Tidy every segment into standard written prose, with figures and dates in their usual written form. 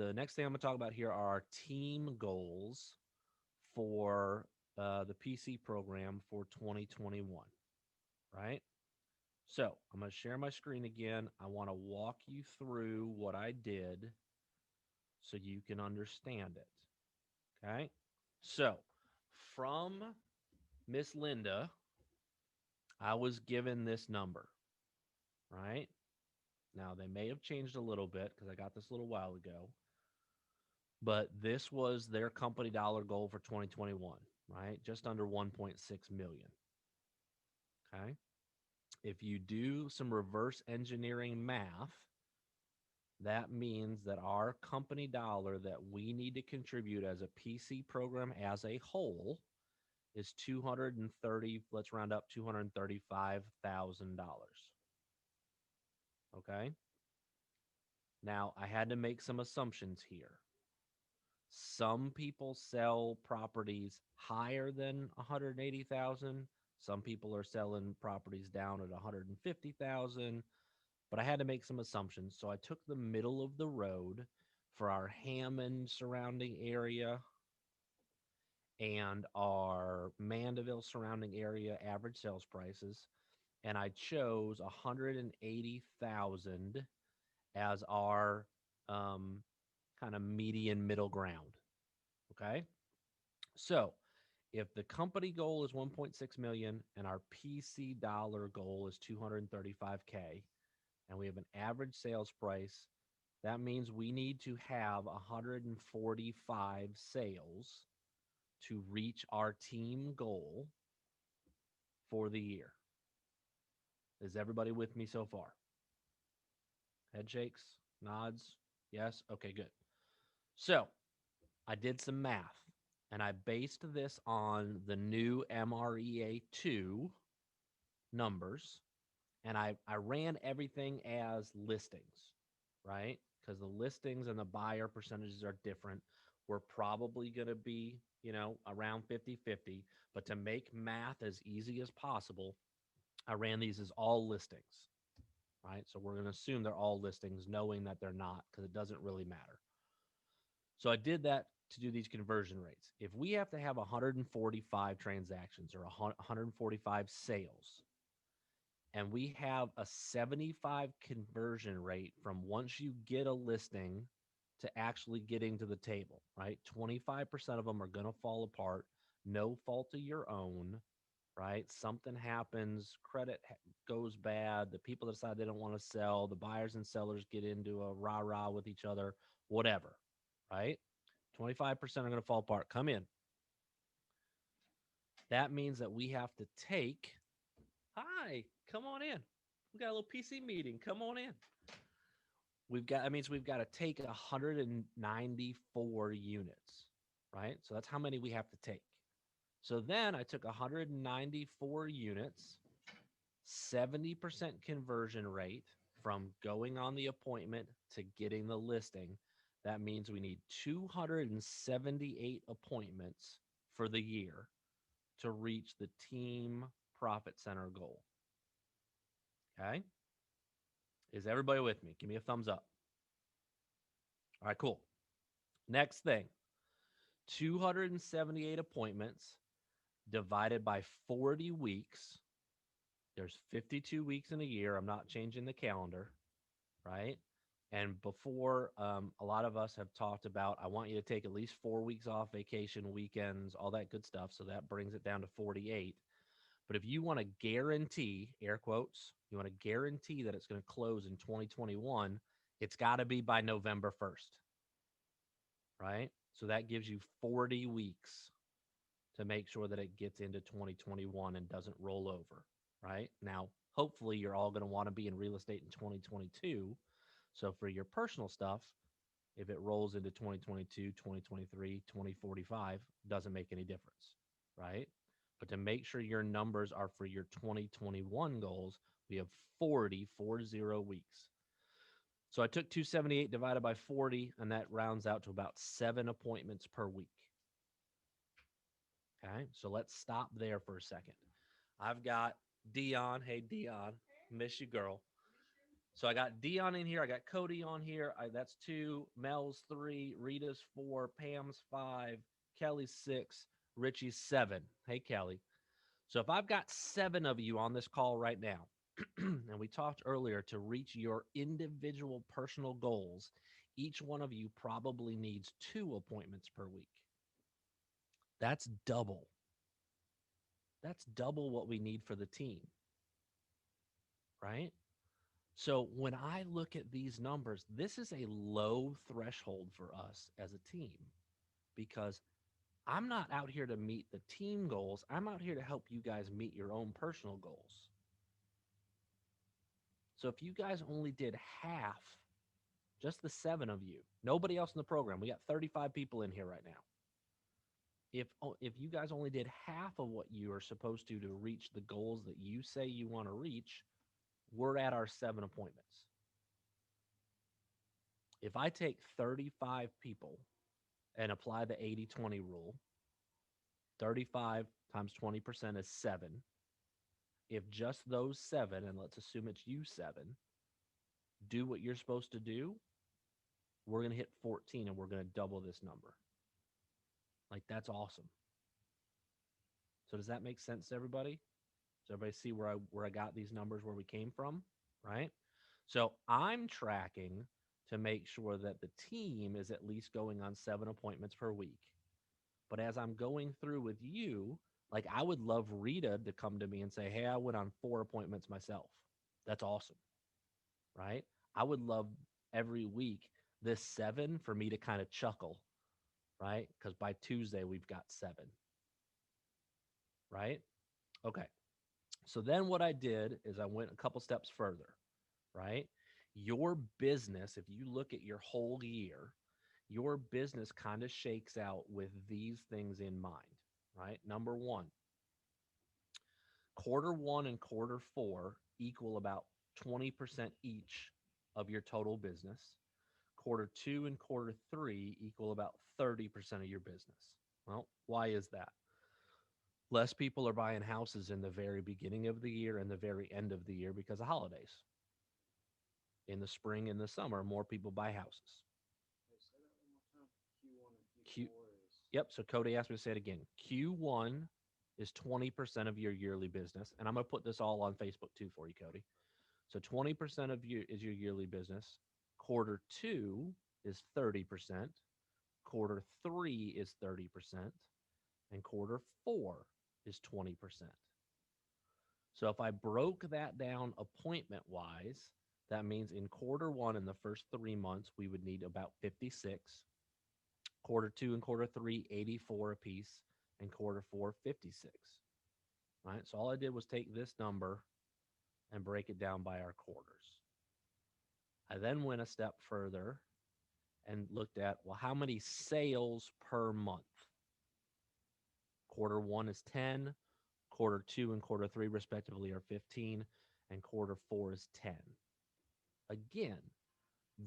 the next thing I'm going to talk about here are our team goals for the PC program for 2021, right? So I'm going to share my screen again. I want to walk you through what I did so you can understand it. Okay. So from Miss Linda, I was given this number, right? Now they may have changed a little bit because I got this a little while ago, but this was their company dollar goal for 2021, right? Just under 1.6 million. Okay. If you do some reverse engineering math, that means that our company dollar that we need to contribute as a PC program as a whole is 230, let's round up $235,000. Okay. Now I had to make some assumptions here. Some people sell properties higher than 180,000. Some people are selling properties down at 150,000, but I had to make some assumptions. So I took the middle of the road for our Hammond surrounding area and our Mandeville surrounding area average sales prices, and I chose 180,000 as our um, kind of median middle ground. Okay. So if the company goal is 1.6 million and our PC dollar goal is 235K and we have an average sales price, that means we need to have 145 sales to reach our team goal for the year. Is everybody with me so far? Head shakes, nods. Yes. Okay, good. So I did some math and I based this on the new MREA2 numbers, and I ran everything as listings, right? Because the listings and the buyer percentages are different. We're probably going to be, around 50-50. But to make math as easy as possible, I ran these as all listings, right? So we're going to assume they're all listings, knowing that they're not, because it doesn't really matter. So I did that to do these conversion rates. If we have to have 145 transactions or 145 sales, and we have a 75 conversion rate from once you get a listing to actually getting to the table, right? 25% of them are going to fall apart, no fault of your own, right? Something happens, credit goes bad, the people decide they don't want to sell, the buyers and sellers get into a rah-rah with each other, whatever, right? 25% are going to fall apart. Come in. That means that we have to take, hi, come on in. We got a little PC meeting. Come on in. That means we've got to take 194 units, right? So that's how many we have to take. So then I took 194 units, 70% conversion rate from going on the appointment to getting the listing. That means we need 278 appointments for the year to reach the team profit center goal. Okay. Is everybody with me? Give me a thumbs up. All right, cool. Next thing, 278 appointments divided by 40 weeks. There's 52 weeks in a year. I'm not changing the calendar, right? And before, a lot of us have talked about, I want you to take at least 4 weeks off, vacation, weekends, all that good stuff. So that brings it down to 48. But if you want to guarantee, air quotes, you want to guarantee that it's going to close in 2021, it's got to be by November 1st, right? So that gives you 40 weeks to make sure that it gets into 2021 and doesn't roll over, right? Now, hopefully, you're all going to want to be in real estate in 2022. So for your personal stuff, if it rolls into 2022, 2023, 2045, doesn't make any difference, right? But to make sure your numbers are for your 2021 goals, we have 40 weeks. So I took 278 divided by 40, and that rounds out to about 7 appointments per week. Okay, so let's stop there for a second. I've got Dion. Hey, Dion, miss you, girl. So I got Dion in here. I got Cody on here. That's two. Mel's three. Rita's four. Pam's five. Kelly's six. Richie's seven. Hey, Kelly. So if I've got seven of you on this call right now, and we talked earlier to reach your individual personal goals, each one of you probably needs 2 appointments per week. That's double. That's double what we need for the team, right? So when I look at these numbers, this is a low threshold for us as a team because I'm not out here to meet the team goals. I'm out here to help you guys meet your own personal goals. So if you guys only did half, just the seven of you, nobody else in the program, we got 35 people in here right now. If you guys only did half of what you are supposed to reach the goals that you say you want to reach, we're at our 7 appointments. If I take 35 people and apply the 80-20 rule, 35 times 20% is 7. If just those 7, and let's assume it's you 7, do what you're supposed to do, we're going to hit 14 and we're going to double this number. Like, that's awesome. So does that make sense to everybody? Does everybody see where I got these numbers, where we came from, right? So I'm tracking to make sure that the team is at least going on 7 appointments per week. But as I'm going through with you, like, I would love Rita to come to me and say, hey, I went on 4 appointments myself. That's awesome, right? I would love every week this 7 for me to kind of chuckle, right? Because by Tuesday, we've got 7, right? Okay. So then what I did is I went a couple steps further, right? Your business, if you look at your whole year, your business kind of shakes out with these things in mind, right? Number one, quarter one and quarter four equal about 20% each of your total business. Quarter two and quarter three equal about 30% of your business. Well, why is that? Less people are buying houses in the very beginning of the year and the very end of the year because of holidays. In the spring and the summer, more people buy houses. Q, yep. So Cody asked me to say it again. Q1 is 20% of your yearly business. And I'm going to put this all on Facebook too for you, Cody. So 20% of you is your yearly business. Quarter two is 30%. Quarter three is 30%. And quarter four is 20%. So if I broke that down appointment wise, that means in quarter one, in the first 3 months, we would need about 56. Quarter two and quarter three, 84 apiece, and quarter four, 56. All right. So all I did was take this number and break it down by our quarters. I then went a step further and looked at, well, how many sales per month? Quarter one is 10, quarter two and quarter three, respectively, are 15, and quarter four is 10. Again,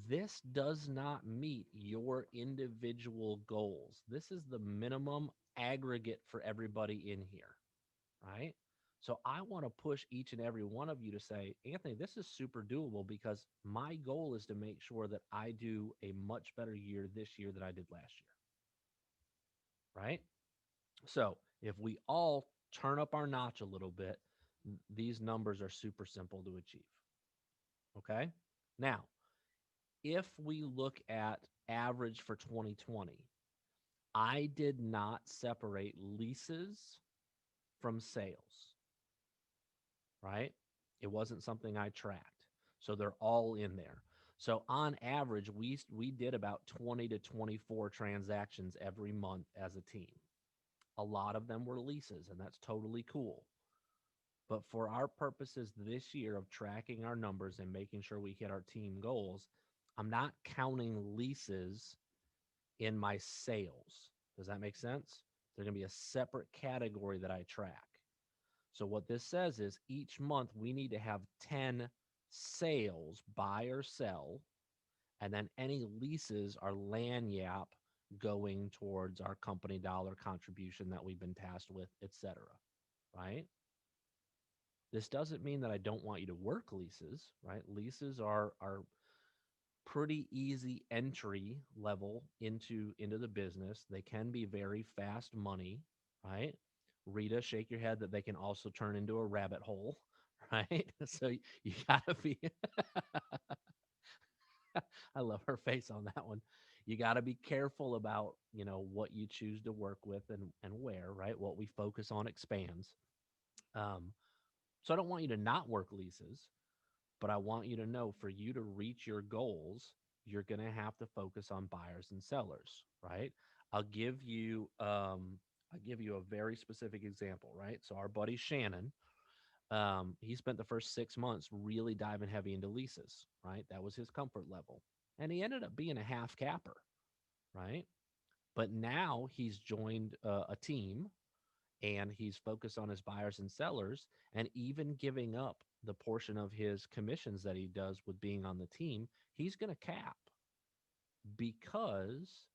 this does not meet your individual goals. This is the minimum aggregate for everybody in here, right? So I want to push each and every one of you to say, Anthony, this is super doable because my goal is to make sure that I do a much better year this year than I did last year, right? So if we all turn up our notch a little bit, these numbers are super simple to achieve. Okay. Now, if we look at average for 2020, I did not separate leases from sales, right? It wasn't something I tracked. So they're all in there. So on average, we did about 20 to 24 transactions every month as a team. A lot of them were leases, and that's totally cool. But for our purposes this year of tracking our numbers and making sure we hit our team goals, I'm not counting leases in my sales. Does that make sense? They're going to be a separate category that I track. So what this says is each month we need to have 10 sales, buy or sell, and then any leases are lagniappe going towards our company dollar contribution that we've been tasked with, etc. Right? This doesn't mean that I don't want you to work leases, right? Leases are pretty easy entry level into the business. They can be very fast money, right? Rita, shake your head that they can also turn into a rabbit hole, right? So you gotta be I love her face on that one. You got to be careful about, what you choose to work with and where, right? What we focus on expands. Um, so I don't want you to not work leases, but I want you to know for you to reach your goals, you're going to have to focus on buyers and sellers, right? I'll give you I'll give you a very specific example, right? So our buddy Shannon, he spent the first 6 months really diving heavy into leases, right? That was his comfort level. And he ended up being a half capper, right? But now he's joined a team and he's focused on his buyers and sellers and even giving up the portion of his commissions that he does with being on the team, he's going to cap because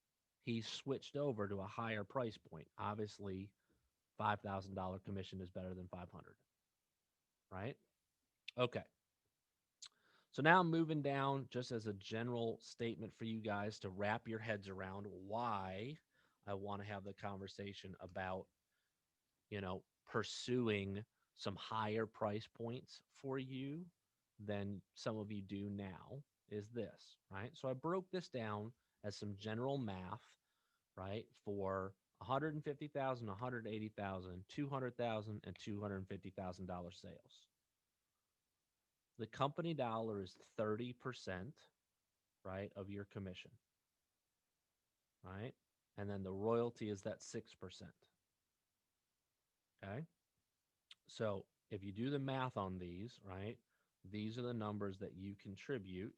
he's switched over to a higher price point. Obviously, $5,000 commission is better than 500, right? Okay. So now I'm moving down just as a general statement for you guys to wrap your heads around why I want to have the conversation about, pursuing some higher price points for you than some of you do now is this, right? So I broke this down as some general math, right? For 150,000, 180,000, 200,000 and $250,000 sales. The company dollar is 30%, right, of your commission, right? And then the royalty is that 6%. Okay. So if you do the math on these, right, these are the numbers that you contribute.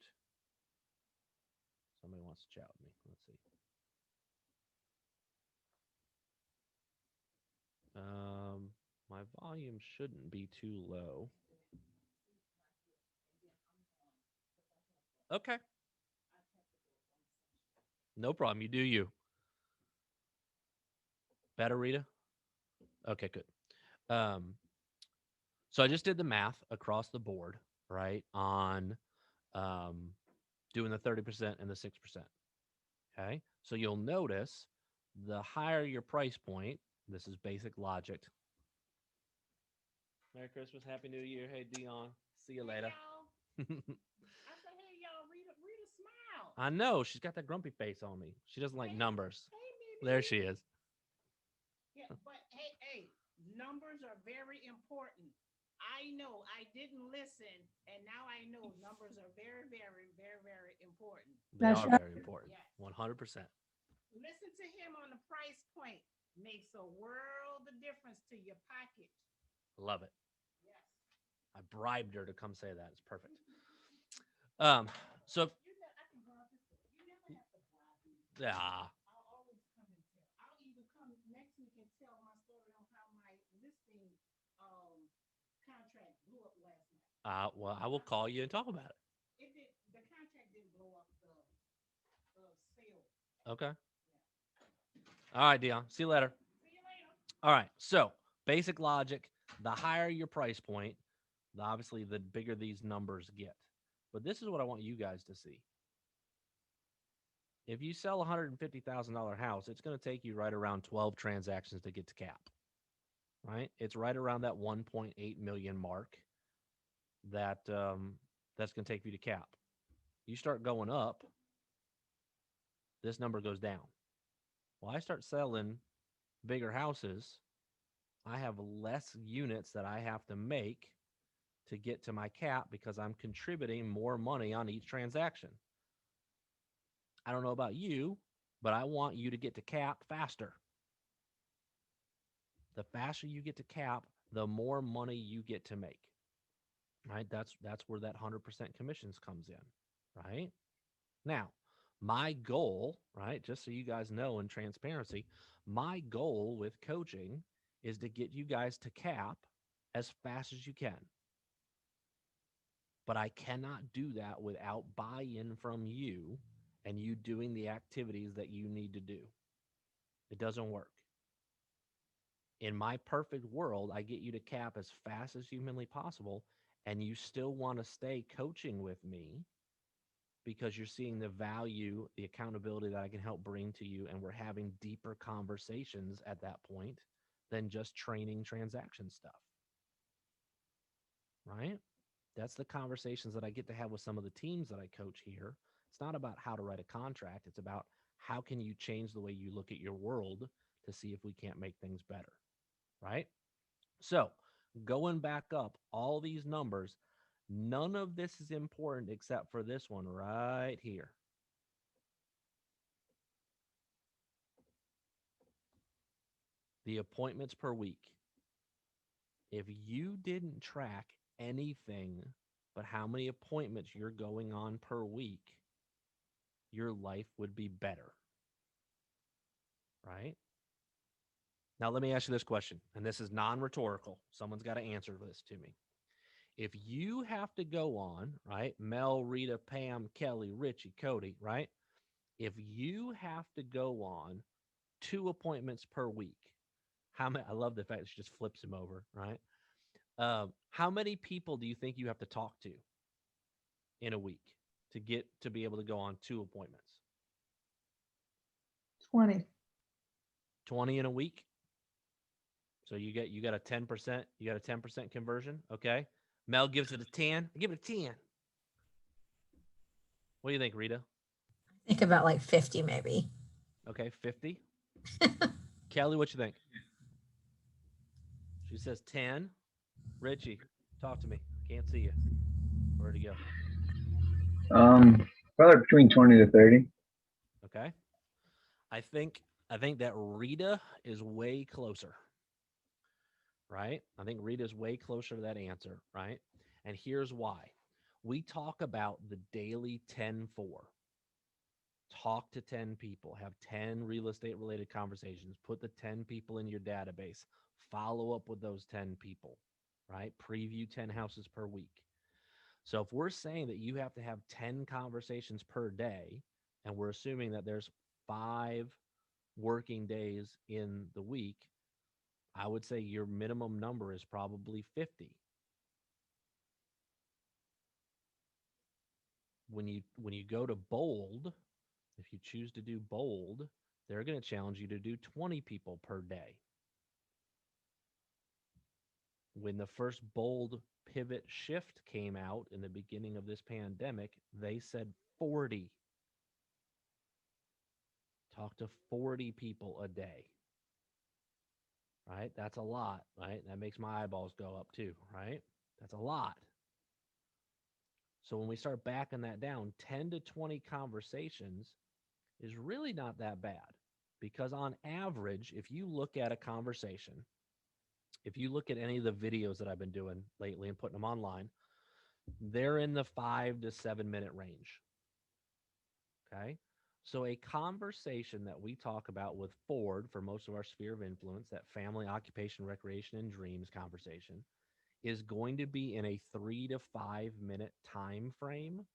Somebody wants to chat with me. Let's see. My volume shouldn't be too low. Okay. No problem. You do you. Better, Rita? Okay, good. Um, so I just did the math across the board, right, on um, doing the 30% and the 6%. Okay. So you'll notice the higher your price point, this is basic logic. Merry Christmas, Happy New Year. Hey, Dion. See you later. Hey, I said, hey, y'all, Rita, smile. I know she's got that grumpy face on me. She doesn't like Hey, numbers. hey, There she Mimi. is. Yeah, but hey, numbers are very important. I know I didn't listen, and now I know numbers are very, very, very, very important. They That's are right. very important. Yes. 100%. Listen to him on the price point. Makes a world of difference to your pocket. Love it. Yes. I bribed her to come say that. It's perfect. Um, so I can bribe this. You never have to bribe me. yeah. I'll always come and tell. I'll even come next week and tell my story on how my listing um contract blew up last night. Well, I will call you and talk about it. It did. The contract didn't blow up. The sale. Okay. Yeah. All right, Dion. See you later. See you later. All right. So basic logic: the higher your price point, obviously the bigger these numbers get. But this is what I want you guys to see. If you sell a $150,000 house, it's going to take you right around 12 transactions to get to cap, right? It's right around that 1.8 million mark that that's going to take you to cap. You start going up, this number goes down. Well, I start selling bigger houses, I have less units that I have to make to get to my cap because I'm contributing more money on each transaction. I don't know about you, but I want you to get to cap faster. The faster you get to cap, the more money you get to make. Right? That's where that 100% commissions comes in, right? Now, my goal, right, just so you guys know in transparency, my goal with coaching is to get you guys to cap as fast as you can. But I cannot do that without buy-in from you and you doing the activities that you need to do. It doesn't work. In my perfect world, I get you to cap as fast as humanly possible, and you still want to stay coaching with me because you're seeing the value, the accountability that I can help bring to you, and we're having deeper conversations at that point than just training transaction stuff, right? That's the conversations that I get to have with some of the teams that I coach here. It's not about how to write a contract, it's about how can you change the way you look at your world to see if we can't make things better, right? So, going back up all these numbers, none of this is important except for this one right here. The appointments per week. If you didn't track anything but how many appointments you're going on per week, your life would be better, right? Now, let me ask you this question, and this is non rhetorical. Someone's got to answer this to me. If you have to go on, right, Mel, Rita, Pam, Kelly, Richie, Cody, right? If you have to go on 2 appointments per week, how many? I love the fact that she just flips him over, right? How many people do you think you have to talk to in a week to get to be able to go on 2 appointments? 20. 20 in a week. So you got a 10%, you got a 10% conversion. Okay. Mel gives it a 10. I give it a 10. What do you think, Rita? Think about like 50 maybe. Okay, 50. Kelly, what you think? She says 10. Richie, talk to me. Can't see you. Where'd he go? Probably between 20 to 30. Okay. I think that Rita is way closer. Right? I think Rita's way closer to that answer, right? And here's why. We talk about the daily 10-4. Talk to 10 people, have 10 real estate related conversations, put the 10 people in your database, follow up with those 10 people, right? Preview 10 houses per week. So if we're saying that you have to have 10 conversations per day, and we're assuming that there's 5 working days in the week, I would say your minimum number is probably 50. When you go to bold, if you choose to do bold, they're going to challenge you to do 20 people per day. When the first bold pivot shift came out in the beginning of this pandemic, they said 40. Talk to 40 people a day. Right? That's a lot, right? That makes my eyeballs go up too, right? That's a lot. So when we start backing that down, 10 to 20 conversations is really not that bad, because on average, if you look at a conversation, if you look at any of the videos that I've been doing lately and putting them online, they're in the 5 to 7 minute range. Okay. So a conversation that we talk about with Ford for most of our sphere of influence, that family, occupation, recreation, and dreams conversation, is going to be in a 3 to 5 minute time frame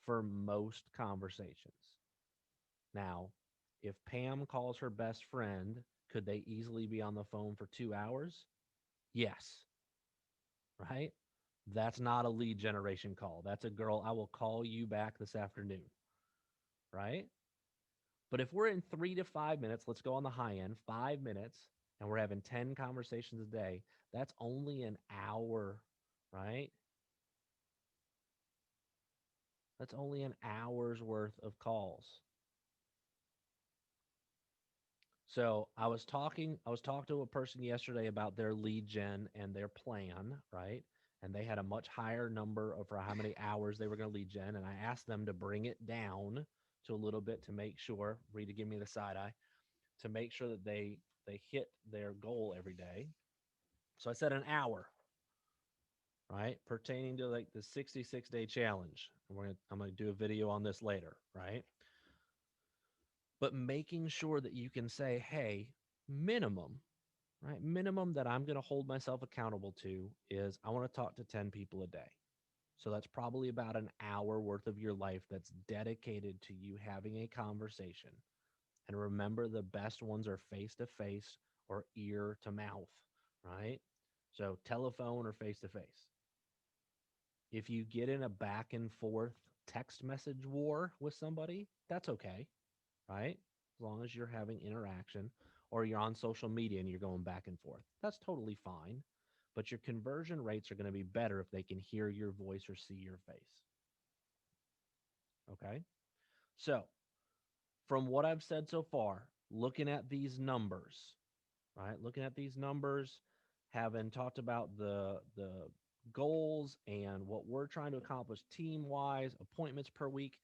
for most conversations. Now, if Pam calls her best friend, could they easily be on the phone for 2 hours? Yes. Right? That's not a lead generation call. That's a girl, I will call you back this afternoon. Right? But if we're in 3 to 5 minutes, let's go on the high end, 5 minutes, and we're having 10 conversations a day, that's only an hour, right? That's only an hour's worth of calls. So I was talking to a person yesterday about their lead gen and their plan, right? And they had a much higher number of for how many hours they were going to lead gen. And I asked them to bring it down to a little bit to make sure, Rita, give me the side eye, to make sure that they hit their goal every day. So I said an hour, right? Pertaining to like the 66-day challenge. I'm gonna do a video on this later, right? But making sure that you can say, hey, minimum, right? Minimum that I'm going to hold myself accountable to is I want to talk to 10 people a day. So that's probably about an hour worth of your life that's dedicated to you having a conversation. And remember, the best ones are face to face or ear to mouth, right? So telephone or face to face. If you get in a back and forth text message war with somebody, that's okay, right? As long as you're having interaction or you're on social media and you're going back and forth, that's totally fine. But your conversion rates are going to be better if they can hear your voice or see your face. Okay. So, from what I've said so far, looking at these numbers, right? Looking at these numbers, having talked about the goals and what we're trying to accomplish team wise, appointments per week.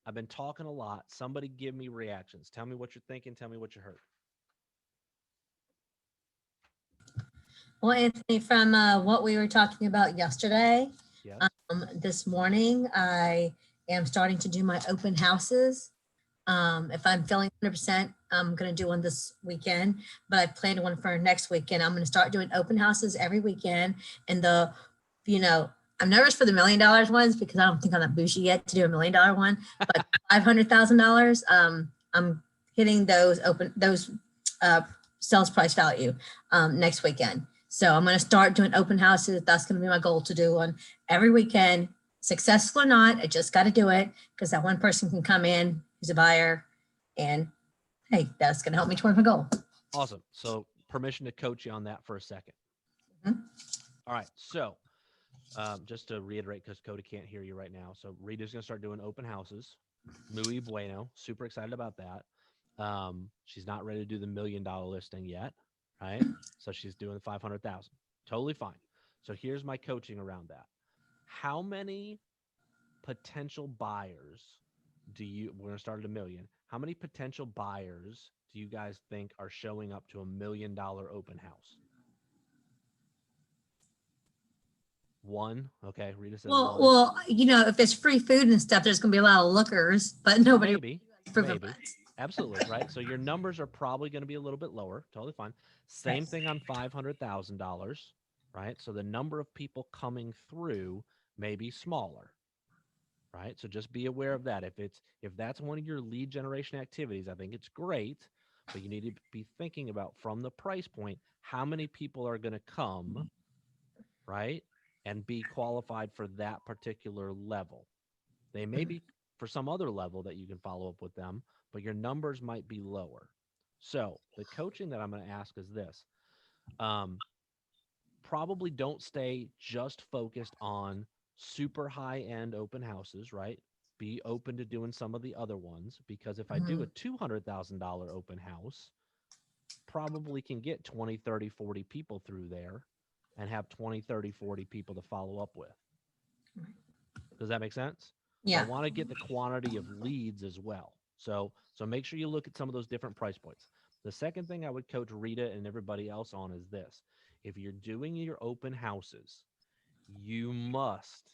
I've been talking a lot. Somebody give me reactions. Tell me what you're thinking. Tell me what you heard. Well, Anthony, from what we were talking about yesterday, Yes. this morning, I am starting to do my open houses. If I'm feeling 100%, I'm going to do one this weekend, but I plan to one for next weekend. I'm going to start doing open houses every weekend. And you know, I'm nervous for the $1 million ones because I don't think I'm that bougie yet to do $1 million one, but $500,000, I'm hitting those sales price value next weekend. So I'm going to start doing open houses. That's going to be my goal, to do one every weekend. Successful or not, I just got to do it because that one person can come in who's a buyer, and hey, that's going to help me toward my goal. Awesome. So permission to coach you on that for a second. Mhm. All right. So just to reiterate, because Cody can't hear you right now. So Rita's going to start doing open houses. Muy bueno. Super excited about that. She's not ready to do the $1 million listing yet, right? So she's doing the 500,000. Totally fine. So here's my coaching around that. How many potential buyers we're going to start at $1 million. How many potential buyers do you guys think are showing up to $1 million open house? One. Okay. Rita says one. Well, if it's free food and stuff, there's going to be a lot of lookers, but nobody. Maybe. Absolutely. Right. So your numbers are probably going to be a little bit lower. Totally fine. Same thing on $500,000. Right. So the number of people coming through may be smaller. Right. So just be aware of that. If that's one of your lead generation activities, I think it's great, but you need to be thinking about, from the price point, how many people are going to come, right, and be qualified for that particular level. They may be for some other level that you can follow up with them, but your numbers might be lower. So the coaching that I'm going to ask is this. Probably don't stay just focused on super high end open houses, right? Be open to doing some of the other ones, because if I do a $200,000 open house, probably can get 20, 30, 40 people through there and have 20, 30, 40 people to follow up with. Does that make sense? So I want to get the quantity of leads as well. So make sure you look at some of those different price points. The second thing I would coach Rita and everybody else on is this. If you're doing your open houses, you must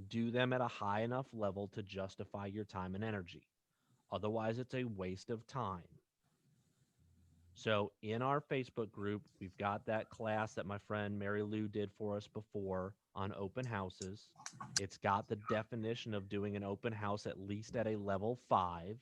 do them at a high enough level to justify your time and energy. Otherwise, it's a waste of time. So in our Facebook group, we've got that class that my friend Mary Lou did for us before on open houses. It's got the definition of doing an open house at least at a level 5,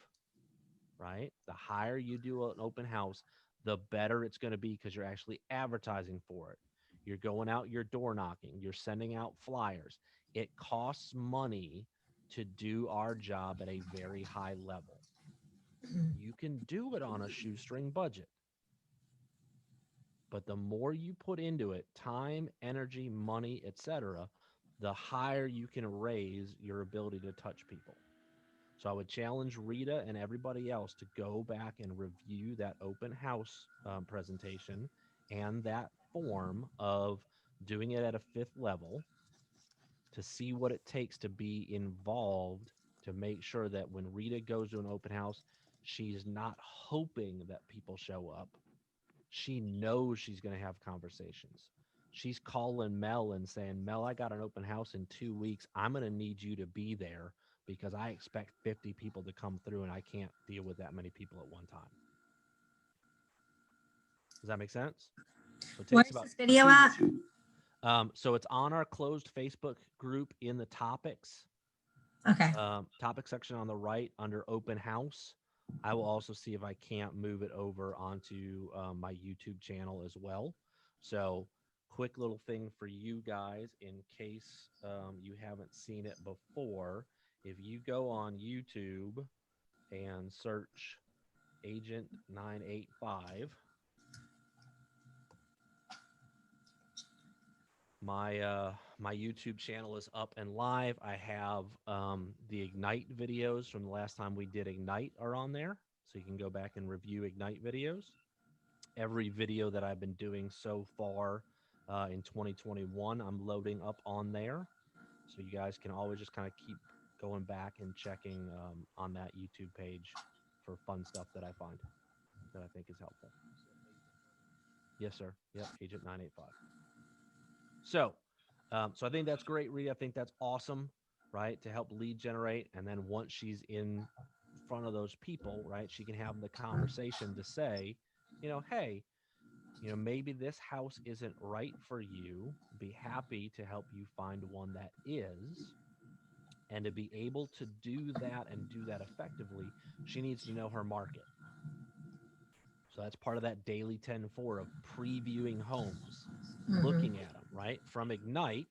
right? The higher you do an open house, the better it's going to be, because you're actually advertising for it. You're going out, you're door knocking, you're sending out flyers. It costs money to do our job at a very high level. You can do it on a shoestring budget. But the more you put into it, time, energy, money, etc., the higher you can raise your ability to touch people. So I would challenge Rita and everybody else to go back and review that open house presentation and that form of doing it at a 5th level, to see what it takes to be involved, to make sure that when Rita goes to an open house, she's not hoping that people show up. She knows she's going to have conversations. She's calling Mel and saying, Mel, I got an open house in 2 weeks. I'm going to need you to be there because I expect 50 people to come through and I can't deal with that many people at one time. Does that make sense? So it takes Where's this video at? So it's on our closed Facebook group in the topics. Okay. Topic section on the right under open house. I will also see if I can't move it over onto my YouTube channel as well. So, quick little thing for you guys in case you haven't seen it before. If you go on YouTube and search Agent 985, my YouTube channel is up and live. I have the Ignite videos from the last time we did Ignite are on there, so you can go back and review Ignite videos. Every video that I've been doing so far in 2021, I'm loading up on there, so you guys can always just kind of keep going back and checking on that YouTube page for fun stuff that I find that I think is helpful. Yes, sir. Yep, Agent 985. So, so I think that's great, Rita. I think that's awesome, right? To help lead generate. And then once she's in front of those people, right, she can have the conversation to say, hey, maybe this house isn't right for you. Be happy to help you find one that is. And to be able to do that and do that effectively, she needs to know her market. So that's part of that daily 10-4 of previewing homes, looking at them, right? From Ignite,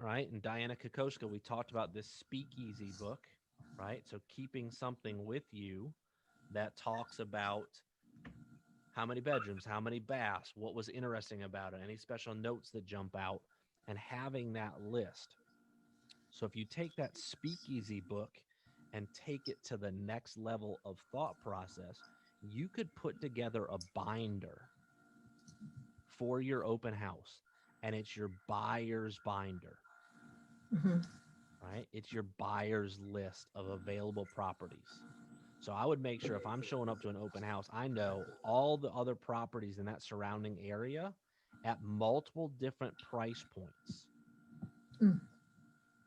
right? And Diana Kokoschka, we talked about this speakeasy book, right? So keeping something with you that talks about how many bedrooms, how many baths, what was interesting about it, any special notes that jump out, and having that list. So if you take that speakeasy book and take it to the next level of thought process, you could put together a binder for your open house, and it's your buyer's binder, right? It's your buyer's list of available properties. So I would make sure if I'm showing up to an open house, I know all the other properties in that surrounding area at multiple different price points.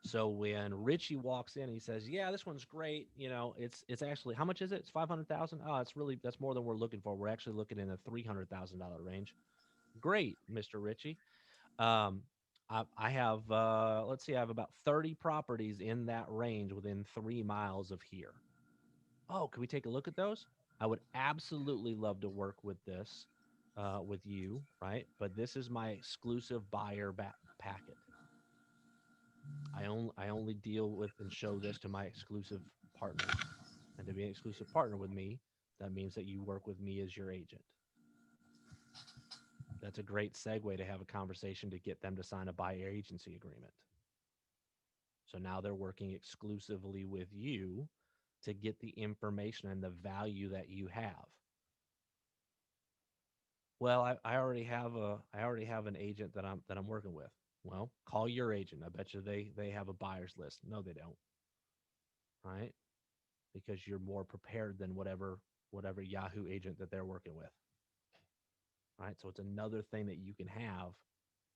So when Richie walks in, he says, "Yeah, this one's great. It's actually, how much is it? It's 500,000. Oh, that's more than we're looking for. We're actually looking in a $300,000 range. Great, Mr. Richie. I have, let's see, I have about 30 properties in that range within 3 miles of here. Oh, can we take a look at those? I would absolutely love to work with this, with you, right? But this is my exclusive buyer packet. I only deal with and show this to my exclusive partners. And to be an exclusive partner with me, that means that you work with me as your agent." That's a great segue to have a conversation to get them to sign a buyer agency agreement. So now they're working exclusively with you to get the information and the value that you have. Well, I already have an agent that I'm working with. Well, call your agent. I bet you they have a buyer's list. No, they don't. Right? Because you're more prepared than whatever Yahoo agent that they're working with. Right? So it's another thing that you can have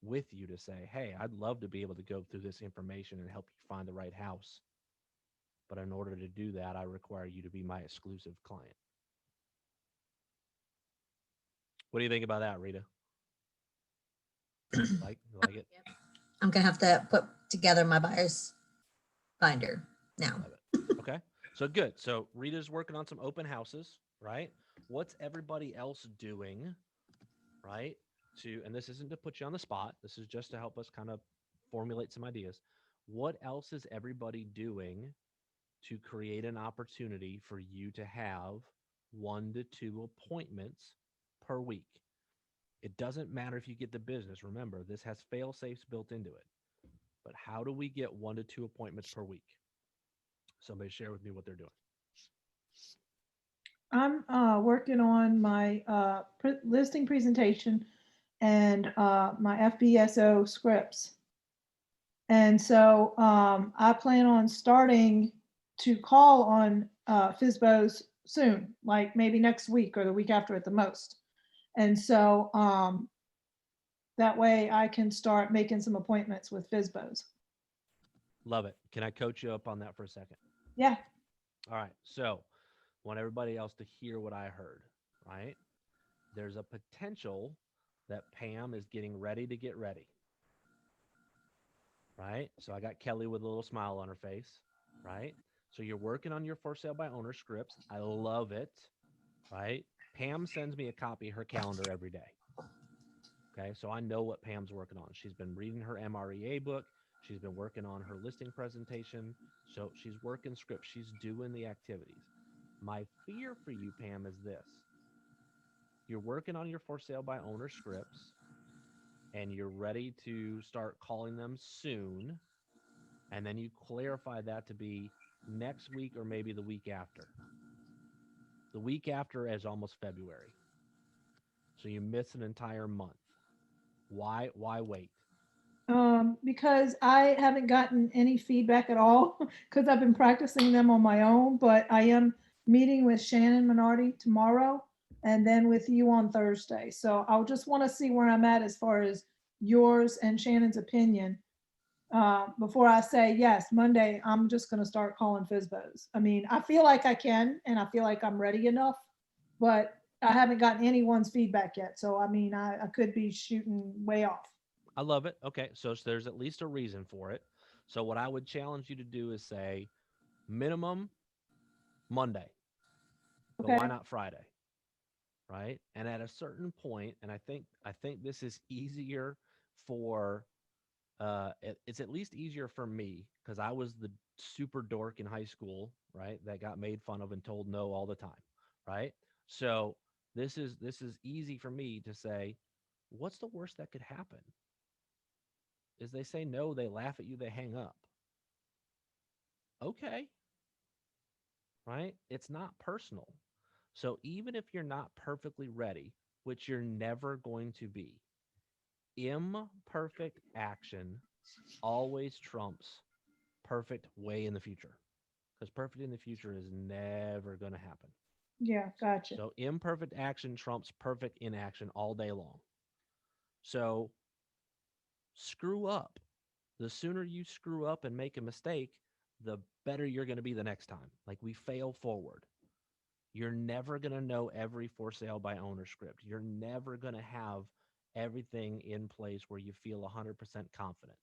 with you to say, "Hey, I'd love to be able to go through this information and help you find the right house. But in order to do that, I require you to be my exclusive client." What do you think about that, Rita? Like it? I'm gonna have to put together my buyer's binder now. Love it. Okay. So good. So Rita's working on some open houses, right? What's everybody else doing, right? And this isn't to put you on the spot. This is just to help us kind of formulate some ideas. What else is everybody doing to create an opportunity for you to have 1 to 2 appointments per week? It doesn't matter if you get the business. Remember, this has fail safes built into it. But how do we get 1 to 2 appointments per week? Somebody share with me what they're doing. I'm working on my listing presentation and my FBSO scripts. And so I plan on starting to call on FSBOs soon, like maybe next week or the week after at the most. And so that way I can start making some appointments with FSBOs. Love it. Can I coach you up on that for a second? Yeah. All right. So I want everybody else to hear what I heard, right? There's a potential that Pam is getting ready to get ready. right? So I got Kelly with a little smile on her face, right? So you're working on your for sale by owner scripts. I love it, right? Pam sends me a copy of her calendar every day. Okay. So I know what Pam's working on. She's been reading her MREA book. She's been working on her listing presentation. So she's working scripts. She's doing the activities. My fear for you, Pam, is this: you're working on your for sale by owner scripts and you're ready to start calling them soon. And then you clarify that to be next week or maybe the week after. The week after is almost February. So you miss an entire month. Why wait? Because I haven't gotten any feedback at all because I've been practicing them on my own, but I am meeting with Shannon Minardi tomorrow and then with you on Thursday. So I'll just want to see where I'm at as far as yours and Shannon's opinion. Before I say, yes, Monday, I'm just going to start calling FISBOs. I mean, I feel like I can, and I feel like I'm ready enough, but I haven't gotten anyone's feedback yet. So, I mean, I could be shooting way off. I love it. Okay. So there's at least a reason for it. So what I would challenge you to do is say minimum Monday, but why Okay. not Friday? Right. And at a certain point, and I think this is easier for it's at least easier for me because I was the super dork in high school, right? That got made fun of and told no all the time, right? So this is easy for me to say, what's the worst that could happen? Is they say no, they laugh at you, they hang up. Okay, right? It's not personal. So even if you're not perfectly ready, which you're never going to be, imperfect action always trumps perfect way in the future, because perfect in the future is never going to happen. Yeah, gotcha. So imperfect action trumps perfect inaction all day long. So screw up. The sooner you screw up and make a mistake, the better you're going to be the next time. Like, we fail forward. You're never going to know every for sale by owner script. You're never going to have everything in place where you feel 100% confident.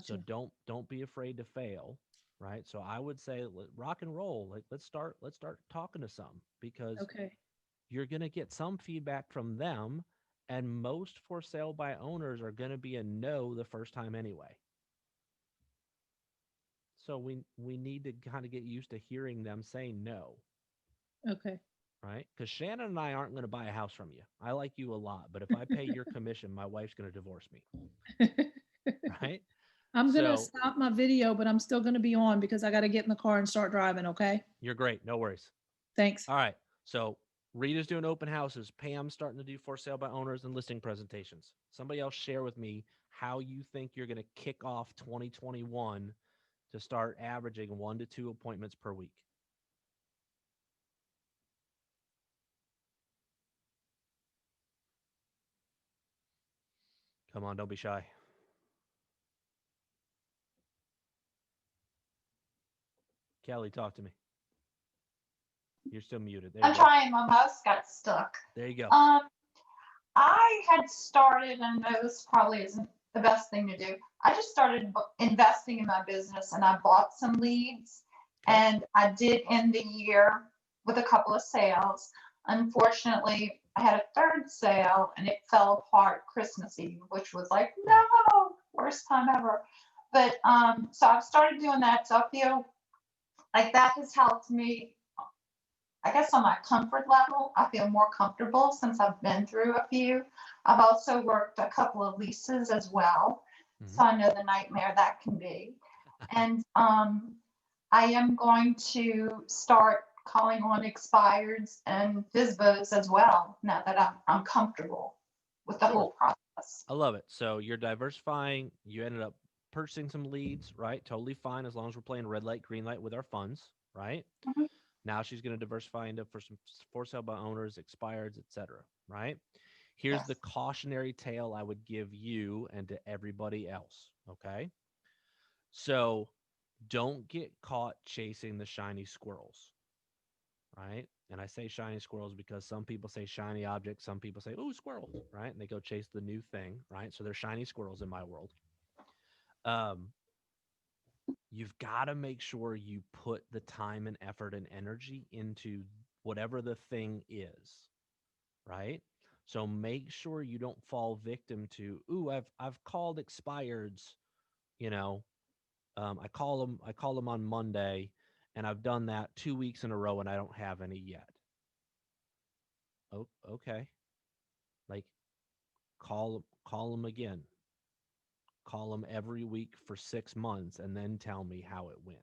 So Gotcha. don't be afraid to fail, right? So I would say rock and roll. Like, let's start talking to some, because Okay. you're going to get some feedback from them, and most for sale by owners are going to be a no the first time anyway. So we need to kind of get used to hearing them say no, Okay. right? Because Shannon and I aren't going to buy a house from you. I like you a lot, but if I pay your commission, my wife's going to divorce me, right? I'm going to So stop my video, but I'm still going to be on because I got to get in the car and start driving. Okay. you're great. No worries. Thanks. All right. So Rita's doing open houses. Pam's starting to do for sale by owners and listing presentations. Somebody else share with me how you think you're going to kick off 2021 to start averaging 1 to 2 appointments per week. Come on, don't be shy. Kelly, talk to me. You're still muted. There you I'm go. trying. My mouse got stuck. There you go. Um, I had started, and this probably isn't the best thing to do. I just started investing in my business, and I bought some leads, Okay. and I did end the year with a couple of sales. Unfortunately, I had a third sale, and it fell apart Christmas Eve, which was like, no, worst time ever. But so I've started doing that. So I feel like that has helped me, I guess, on my comfort level. I feel more comfortable since I've been through a few. I've also worked a couple of leases as well, so I know the nightmare that can be. And I am going to start calling on expireds and FISBOs as well now that I'm comfortable with the Sure. whole process. I love it. So you're diversifying. You ended up purchasing some leads, right? Totally fine as long as we're playing red light, green light with our funds, right? Mhm. Now she's going to diversify into for some for sale by owners, expireds, etc. Right? Here's the Yes. cautionary tale I would give you and to everybody else. Okay. So don't get caught chasing the shiny squirrels. Right. And I say shiny squirrels because some people say shiny objects, some people say, "Ooh, squirrel," right? And they go chase the new thing, right? So they're shiny squirrels in my world. um, you've got to make sure you put the time and effort and energy into whatever the thing is, right? So make sure you don't fall victim to, ooh, I've called expireds, you know, I call them on Monday, and I've done that 2 weeks in a row, and I don't have any yet. Oh, okay. Like call them again. Call them every week for 6 months, and then tell me how it went.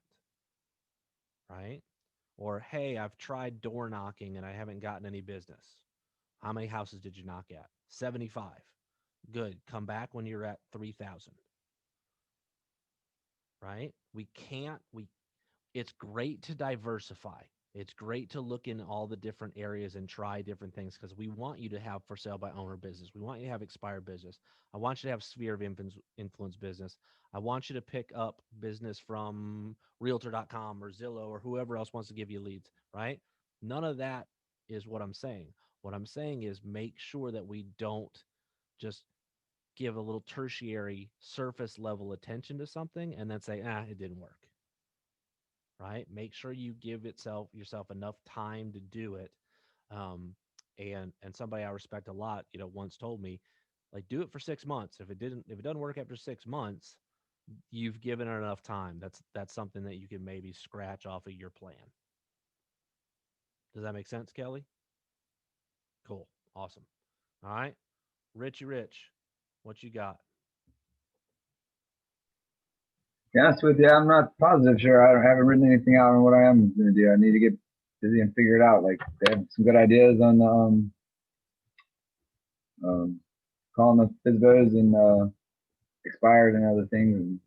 Right? Or hey, I've tried door knocking and I haven't gotten any business. How many houses did you knock at? 75. Good. Come back when you're at 3,000. Right? We can't we It's great to diversify. It's great to look in all the different areas and try different things because we want you to have for sale by owner business. We want you to have expired business. I want you to have sphere of influence business. I want you to pick up business from realtor.com or Zillow or whoever else wants to give you leads, right? None of that is what I'm saying. What I'm saying is make sure that we don't just give a little tertiary surface level attention to something and then say, it didn't work, right? Make sure you give yourself enough time to do it. And somebody I respect a lot, once told me, like, do it for 6 months. If it doesn't work after 6 months, you've given it enough time. That's something that you can maybe scratch off of your plan. Does that make sense, Kelly? Cool. Awesome. All right. Richie Rich, what you got? To be honest with you, I'm not positive sure. Haven't written anything out on what I am going to do. I need to get busy and figure it out. Like they have some good ideas on the calling the FISBOs and expired and other things,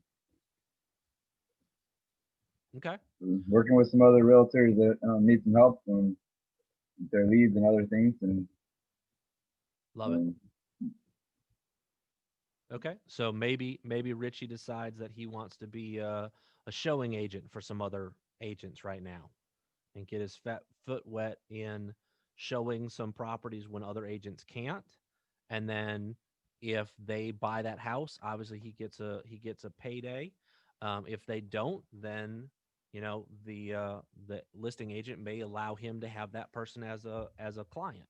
Okay. and working with some other realtors that need some help on their leads and other things. And Love it. Okay. So maybe Richie decides that he wants to be a showing agent for some other agents right now and get his foot wet in showing some properties when other agents can't. And then if they buy that house, obviously he gets a payday. If they don't, then the listing agent may allow him to have that person as a client,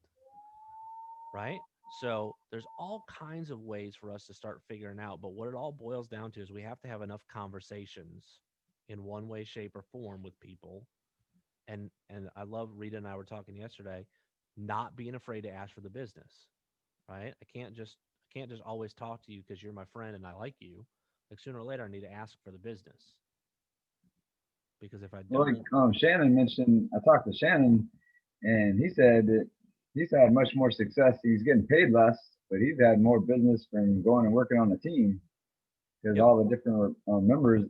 right? So there's all kinds of ways for us to start figuring out, but what it all boils down to is we have to have enough conversations in one way, shape, or form with people. And I love Rita and I were talking yesterday, not being afraid to ask for the business, right? I can't just always talk to you because you're my friend and I like you. Like sooner or later, I need to ask for the business because if I well, don't, like Shannon mentioned, I talked to Shannon, and he said that he's had much more success. He's getting paid less, but he's had more business from going and working on the team because Yep. all the different members,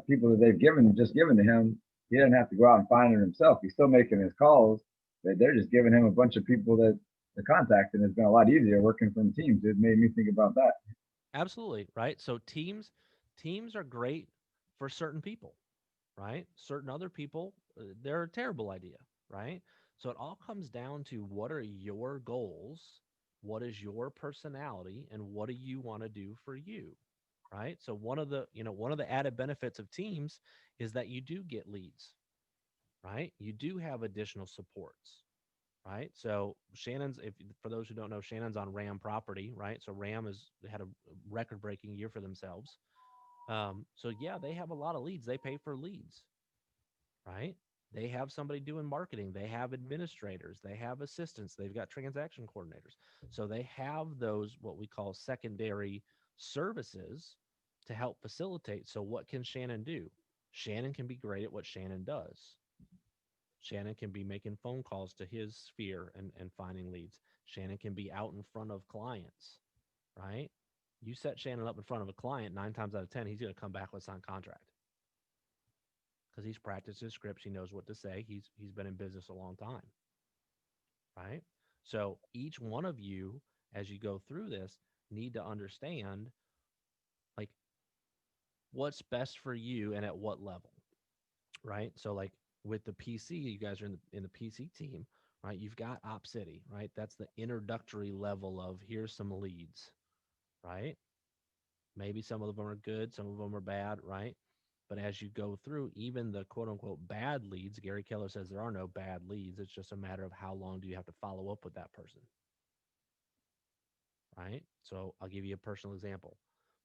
people that they've given to him, he doesn't have to go out and find it himself. He's still making his calls, but they're just giving him a bunch of people that to contact, and it's been a lot easier working from teams. It made me think about that. absolutely, right? So teams are great for certain people, right? Certain other people, they're a terrible idea, right? So it all comes down to what are your goals, what is your personality, and what do you want to do for you, right? So one of the added benefits of teams is that you do get leads, right? You do have additional supports, right? So Shannon's, if for those who don't know, Shannon's on Ram Property, right? So Ram has had a record-breaking year for themselves. So yeah, they have a lot of leads. They pay for leads, right? They have somebody doing marketing. They have administrators. They have assistants. They've got transaction coordinators. So they have those what we call secondary services to help facilitate. So what can Shannon do? Shannon can be great at what Shannon does. Shannon can be making phone calls to his sphere and finding leads. Shannon can be out in front of clients, right? You set Shannon up in front of a client, 9 times out of 10, he's going to come back with a signed contract because he's practiced his scripts. He knows what to say. He's been in business a long time, right? So each one of you, as you go through this, need to understand like what's best for you and at what level, right? So like with the PC, you guys are in the PC team, right? You've got Op City, right? That's the introductory level of here's some leads, right? Maybe some of them are good, some of them are bad, right? But as you go through, even the quote unquote bad leads, Gary Keller says there are no bad leads. It's just a matter of how long do you have to follow up with that person, right? So I'll give you a personal example.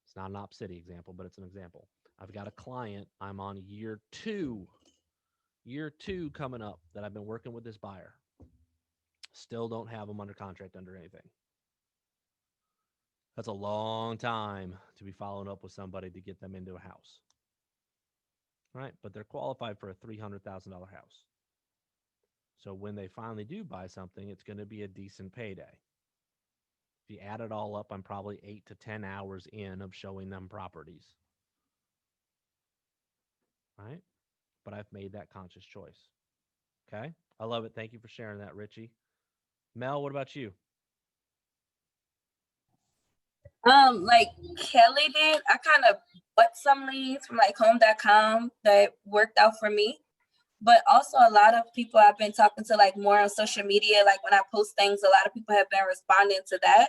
It's not an Op City example, but it's an example. I've got a client. I'm on year two coming up that I've been working with this buyer. Still don't have them under contract under anything. That's a long time to be following up with somebody to get them into a house, right? But they're qualified for a $300,000 house. So when they finally do buy something, it's going to be a decent payday. If you add it all up, I'm probably 8 to 10 hours in of showing them properties, right? But I've made that conscious choice. Okay. I love it. Thank you for sharing that, Richie. Mel, what about you? Like Kelly did, I kind of bought some leads from like home.com that worked out for me. But also a lot of people I've been talking to like more on social media, like when I post things, a lot of people have been responding to that.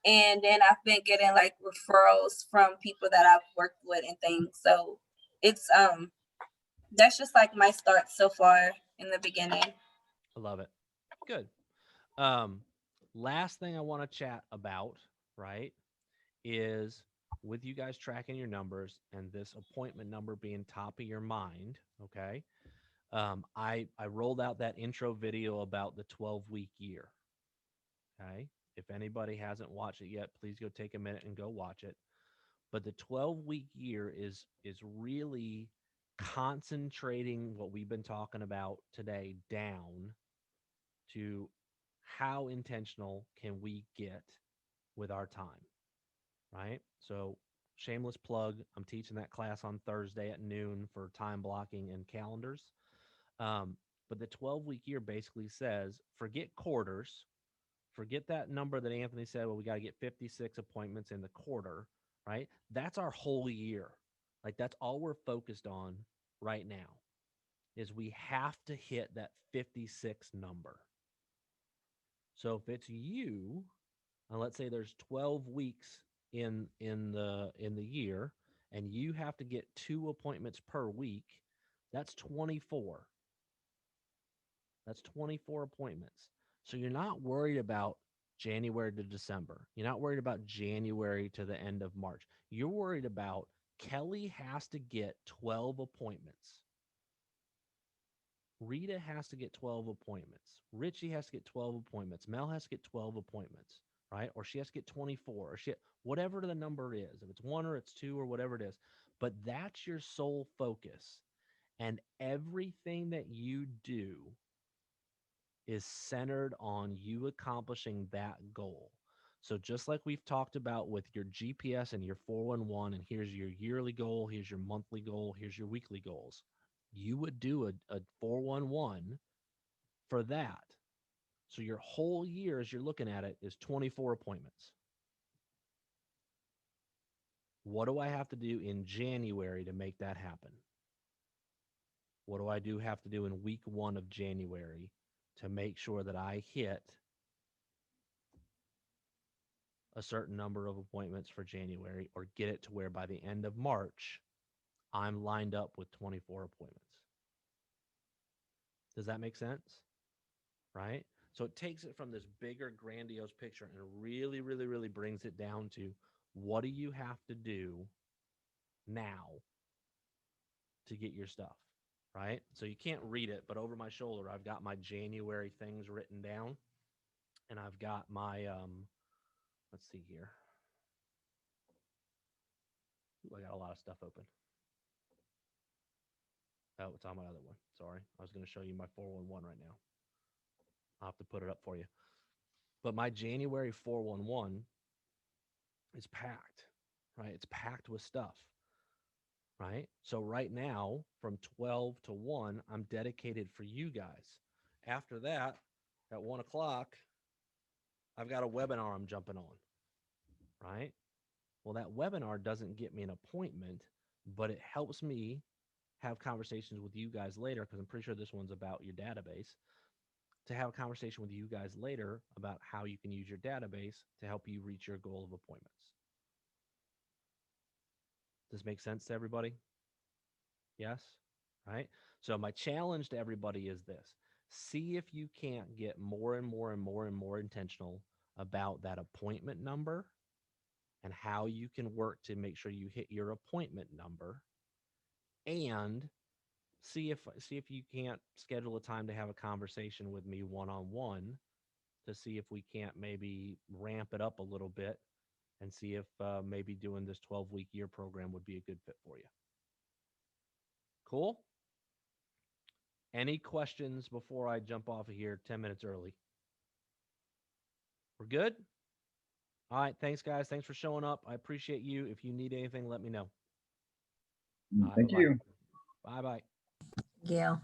And then I've been getting like referrals from people that I've worked with and things. So it's that's just like my start so far in the beginning. I love it. Good. Last thing I want to chat about, right, is with you guys tracking your numbers and this appointment number being top of your mind. Okay. I rolled out that intro video about the 12-week year. Okay. If anybody hasn't watched it yet, please go take a minute and go watch it. But the 12-week year is really concentrating what we've been talking about today down to how intentional can we get with our time, right? So shameless plug, I'm teaching that class on Thursday at noon for time blocking and calendars. But the 12-week year basically says forget quarters, forget that number that Anthony said, well, we got to get 56 appointments in the quarter, right? That's our whole year. Like that's all we're focused on right now is we have to hit that 56 number. So if it's you, and let's say there's 12 weeks in the year and you have to get 2 appointments per week, that's 24. That's 24 appointments. So you're not worried about January to December. You're not worried about January to the end of March. You're worried about Kelly has to get 12 appointments. Rita has to get 12 appointments. Richie has to get 12 appointments. Mel has to get 12 appointments, right? Or she has to get 24 or whatever the number is. If it's 1 or it's 2 or whatever it is. But that's your sole focus. And everything that you do is centered on you accomplishing that goal. So just like we've talked about with your GPS and your 411, and here's your yearly goal, here's your monthly goal, here's your weekly goals. You would do a 411 for that. So your whole year, as you're looking at it, is 24 appointments. What do I have to do in January to make that happen? What do I have to do in week 1 of January to make sure that I hit a certain number of appointments for January or get it to where by the end of March, I'm lined up with 24 appointments? Does that make sense? Right? So it takes it from this bigger, grandiose picture and really, really, really brings it down to what do you have to do now to get your stuff, right? So you can't read it, but over my shoulder, I've got my January things written down and I've got my, let's see here. Ooh, I got a lot of stuff open. Oh, it's on my other one. Sorry. I was going to show you my 411 right now. I'll have to put it up for you. But my January 411 is packed, right? It's packed with stuff, right? So right now, from 12 to 1, I'm dedicated for you guys. After that, at 1 o'clock, I've got a webinar I'm jumping on, right? Well, that webinar doesn't get me an appointment, but it helps me have conversations with you guys later, because I'm pretty sure this one's about your database, to have a conversation with you guys later about how you can use your database to help you reach your goal of appointments. Does this make sense to everybody? Yes? Right? So my challenge to everybody is this. See if you can't get more and more and more and more intentional about that appointment number and how you can work to make sure you hit your appointment number, and see if you can't schedule a time to have a conversation with me one-on-one to see if we can't maybe ramp it up a little bit and see if maybe doing this 12-week year program would be a good fit for you. Cool? Any questions before I jump off of here 10 minutes early? We're good? All right. Thanks, guys. Thanks for showing up. I appreciate you. If you need anything, let me know. All right, Thank bye-bye. you. Bye-bye. Gail.